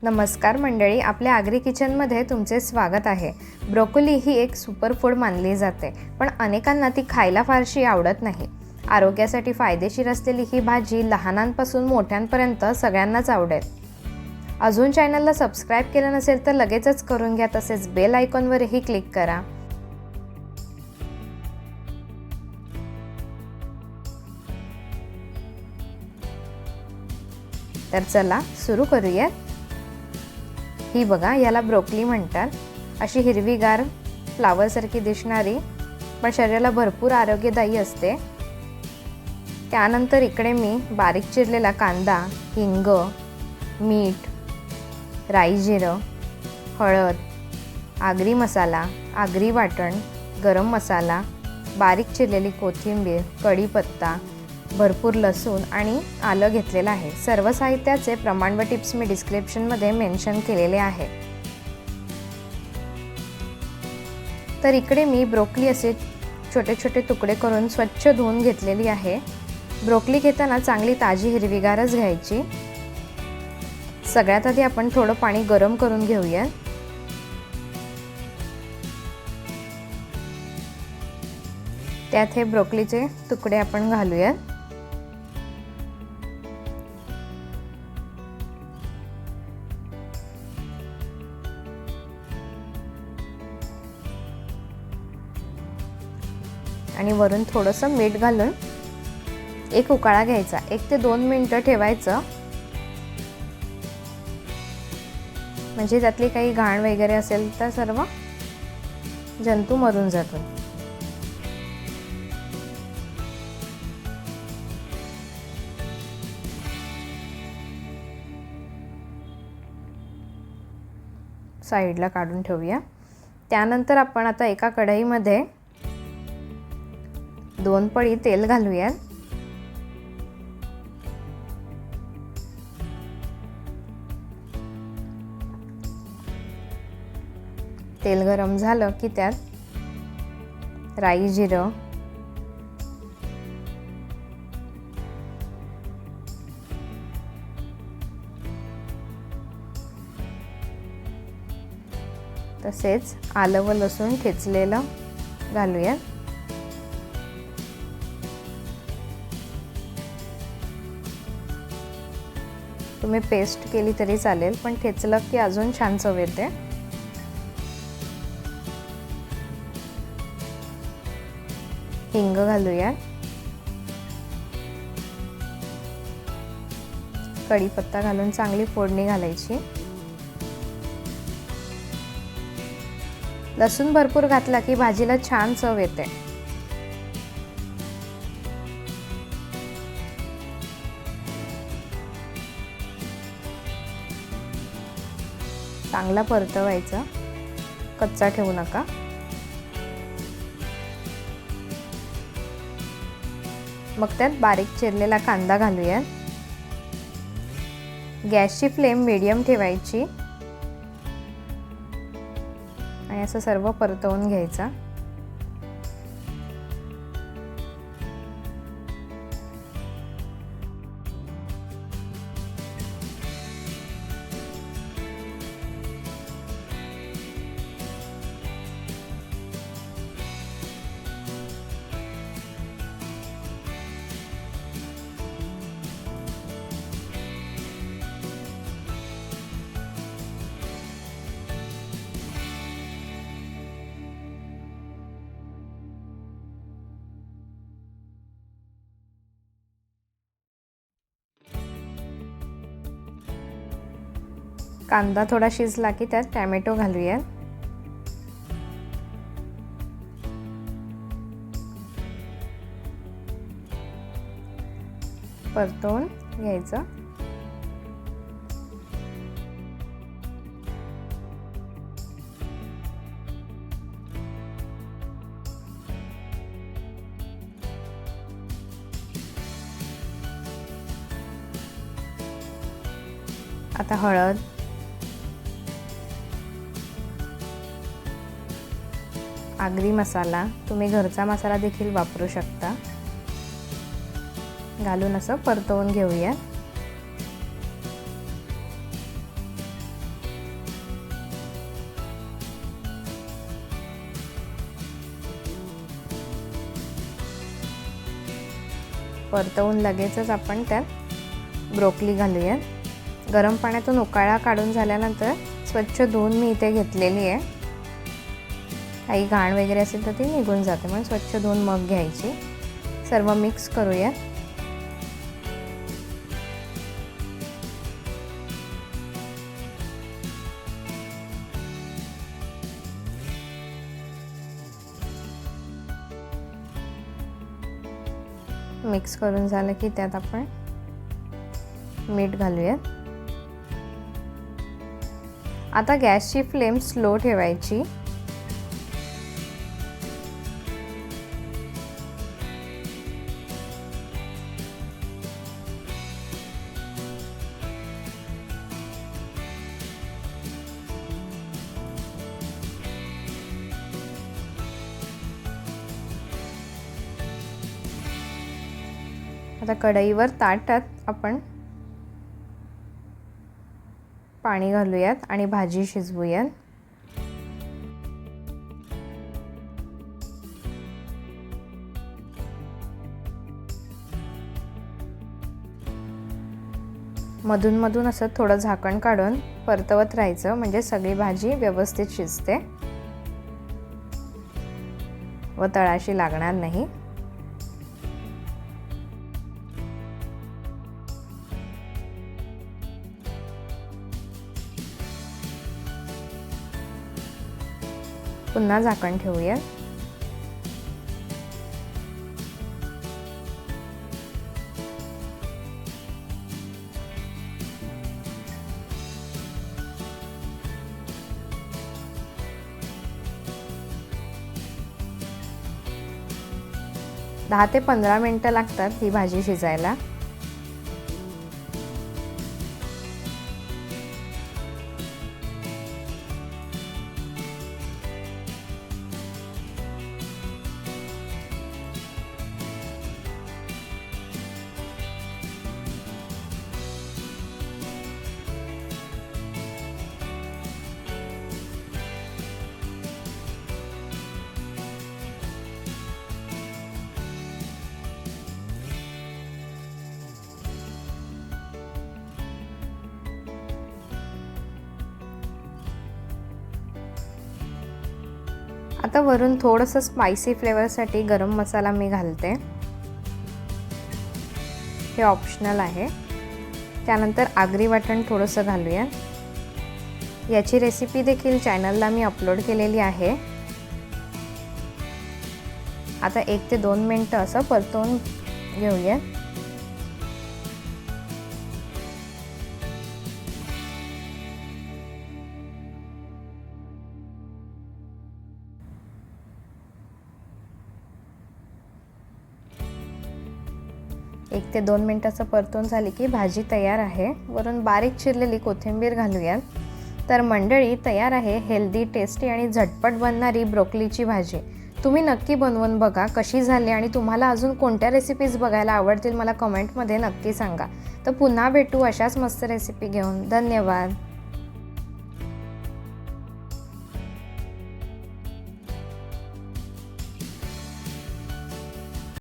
नमस्कार मंडळी, आपल्या आगरी किचनमध्ये तुमचे स्वागत आहे। ब्रोकोली ही एक सुपर फूड मानली जाते, पण अनेकांना ती खायला फारशी आवडत नाही। आरोग्यासाठी फायदेशीर असलेली ही भाजी लहानांपासून मोठ्यांपर्यंत सगळ्यांनाच आवडेल। अजून चॅनलला सबस्क्राइब केलं नसेल तर लगेचच करून घ्या, तसेच बेल आयकॉनवरही क्लिक करा। तर चला सुरू करूया। ही बघा, याला ब्रोकोली म्हणतात। अशी हिरवीगार फ्लावर सारखी दिसणारी पण शरीराला भरपूर आरोग्यदायी असते। त्यानंतर इकडे मी बारीक चिरलेला कांदा, हिंग, मीठ, राई जिरं, हळद, आगरी मसाला, आगरी वाटण, गरम मसाला, बारीक चिरलेली कोथिंबीर, कढीपत्ता, भरपूर लसूण आणि आलं घेतलेलं आहे। सर्व साहित्याचे प्रमाण व टिप्स मी डिस्क्रिप्शनमध्ये मेन्शन केलेले आहे। तर इकडे मी ब्रोकोली असे छोटे छोटे तुकडे करून स्वच्छ धुवून घेतलेली आहे। ब्रोकोली घेताना चांगली ताजी हिरवीगारच घ्यायची। सगळ्यात आधी आपण थोडं पाणी गरम करून घेऊया। त्यात हे ब्रोकोलीचे तुकडे आपण घालूया। आणि वरून थोडंसं मीठ घालून एक उकाळा घ्यायचा। 1 ते 2 मिनिटं ठेवायचं, म्हणजे त्यातली काही घाण वगैरे असेल तर सर्व जंतू मरून जातात। साईडला काढून ठेवूया। त्यानंतर आपण आता एका कढईमध्ये 2 पळी तेल घालूया। तेल गरम झालं की त्यात राई जिरं, तसेच आलं व लसूण ठेचलेलं घालूया। तुम्ही पेस्ट केली तरी चालेल, पण ठेचलं की अजून छान चव येते। हिंग घालूया, कढीपत्ता घालून चांगली फोडणी घालायची। लसूण भरपूर घातला की भाजीला छान चव येते। चांगला परतवायचा, कच्चा ठेवू नका। मग त्यात बारीक चिरलेला कांदा घालूया। गॅसची फ्लेम मीडियम ठेवायची आणि असं सर्व परतवून घ्यायचा। कांदा थोडा शिजला की त्यात टोमॅटो घालूया। परतवून घ्यायचं। आता हळद, आगरी मसाला, तुम्ही घरचा मसाला देखील वापरू शकता, घालून असं परतवून घेऊया। परतवून लगेचच आपण त्यात ब्रोकली घालूयात। गरम पाण्यातून उकळा काढून झाल्यानंतर स्वच्छ धुवून मी इथे घेतलेली आहे। काही घाण वगैरे असेल तर ती निघून जाते, म्हणून स्वच्छ धुवून मग घ्यायची। सर्व मिक्स करूया। मिक्स करून झालं की त्यात आपण मीठ घालूयात। आता गॅसची फ्लेम स्लो ठेवायची। आता कढईवर ताटात आपण पाणी घालूयात आणि भाजी शिजवूयात। मधून मधून असं थोडं झाकण काढून परतवत राहायचं, म्हणजे सगळी भाजी व्यवस्थित शिजते व तळाशी लागणार नाही। पुन्हा झाकण ठेवूया। दहा ते 15 मिनिटं लागतात ही भाजी शिजायला। आता वरून थोडंसं स्पायसी फ्लेवरसाठी गरम मसाला मी घालते, हे ऑप्शनल आहे। त्यानंतर आगरी वाटण थोडंसं घालूया। याची रेसिपी देखील चॅनलला मी अपलोड केलेली आहे। आता 1 ते 2 मिनिटं असं परतवून घेऊया। एक ते 2 मिनिटाचं परतून झाली की भाजी तयार आहे। वरून बारीक चिरलेली कोथिंबीर घालूयात। तर मंडळी, तयार आहे हेल्दी, टेस्टी आणि झटपट बनणारी ब्रोकलीची भाजी। तुम्ही नक्की बनवून बघा कशी झाली, आणि तुम्हाला अजून कोणत्या रेसिपीज बघायला आवडतील मला कमेंटमध्ये नक्की सांगा। तर पुन्हा भेटू अशाच मस्त रेसिपी घेऊन। धन्यवाद।